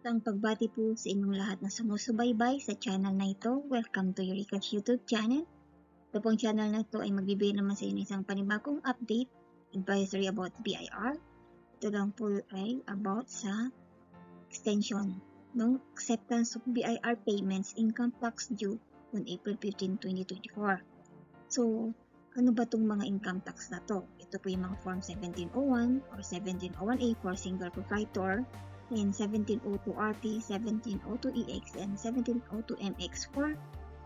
Ang pagbati po sa inyong lahat na sumusubaybay sa channel na ito. Welcome to Eureka's YouTube channel. Ito pong channel na ito ay magbibigay naman sa inyo isang panibagong update, advisory about BIR. Ito lang po ay about sa extension ng acceptance of BIR payments income tax due on April 15, 2024. So, ano ba itong mga income tax na to? Ito po yung mga Form 1701 or 1701A for single proprietor, and 1702RT, 1702EX, and 1702MX for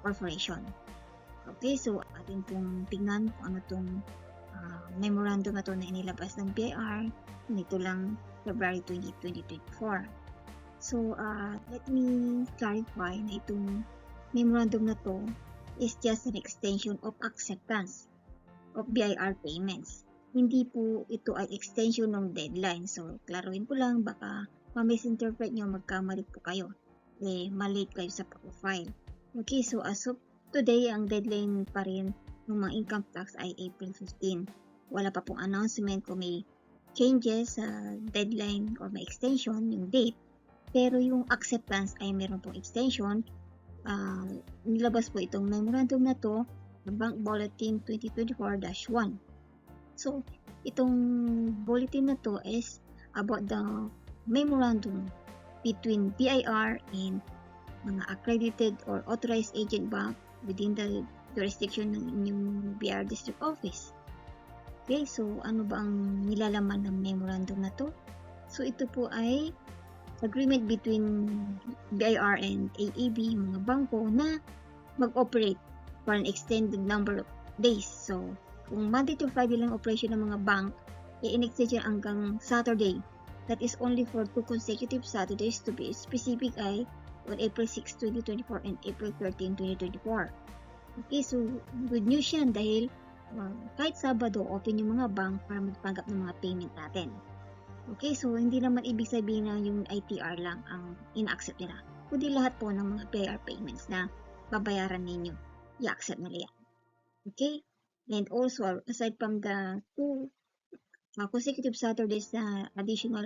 corporation. Okay, so atin pong tingnan kung ano itong memorandum na ito na inilabas ng BIR nito lang February 20, 2024. So, let me clarify na itong memorandum na ito is just an extension of acceptance of BIR payments. Hindi po ito ay extension ng deadline. So, klaruhin ko lang, baka ma-misinterpret nyo, magkamali po kayo. Malate kayo sa profile. Okay, so as of today, ang deadline pa rin ng mga income tax ay April 15. Wala pa pong announcement kung may changes sa deadline or may extension, yung date. Pero yung acceptance ay meron pong extension. Nilabas po itong memorandum na to ng Bank Bulletin 2024-1. So, itong bulletin na to is about the memorandum between BIR and mga accredited or authorized agent bank within the jurisdiction ng inyong BIR district office. Okay, so ano ba ang nilalaman ng memorandum na to? So, ito po ay agreement between BIR and AAB, mga bangko, na mag-operate for an extended number of days. So, kung Monday to Friday lang operation ng mga bank, i-extend siya hanggang Saturday. That is only for 2 consecutive Saturdays, to be specific ay on April 6, 2024 and April 13, 2024. Okay, so good news yan dahil kahit Sabado open yung mga bank para magpanggap ng mga payment natin. Okay, so hindi naman ibig sabihin na yung ITR lang ang ina-accept nila. Kundi lahat po ng mga BIR payments na babayaran ninyo, i-accept nila yan. Okay, and also aside from the 2 consecutive Saturdays na additional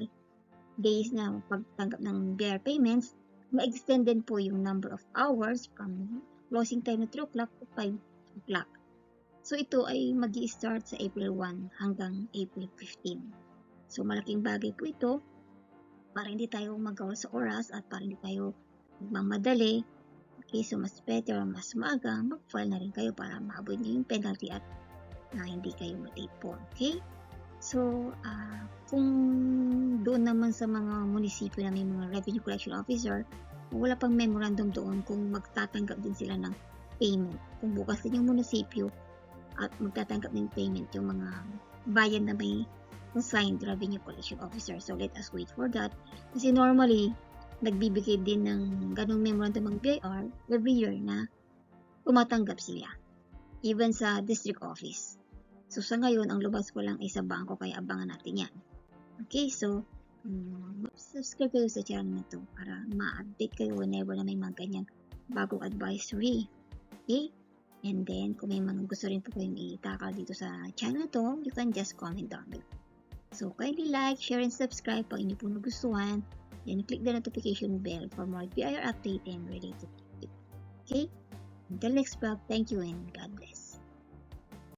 days na pagtanggap ng BIR payments, ma-extend din po yung number of hours from closing time na 3 o'clock to 5 o'clock. So ito ay mag-i-start sa April 1 hanggang April 15. So malaking bagay po ito para hindi tayo magawa sa oras at para hindi tayo magmamadali. Okay, so mas better, mas maaga, mag-file na rin kayo para ma-avoid nyo yung penalty at hindi kayo malate po. Okay? So, kung doon naman sa mga munisipyo na may mga revenue collection officer, wala pang memorandum doon kung magtatanggap din sila ng payment. Kung bukas din yung munisipyo at magtatanggap ng payment yung mga bayan na may assigned revenue collection officer. So, let us wait for that. Kasi normally, nagbibigay din ng ganong memorandum ng BIR every year na tumatanggap sila. Even sa district office. So, sa ngayon, ang lubas ko lang ay sa bangko, kaya abangan natin yan. Okay, so, subscribe kayo sa channel na to para ma-update kayo whenever na may mga ganyang bagong advisory. Okay? And then, kung may mga gusto rin po kayong itakal dito sa channel na to, you can just comment down below. So, kindly like, share, and subscribe pag inyo po nagustuhan. Then, click the notification bell for more BIR update and related. Okay? Until next vlog, thank you and God bless.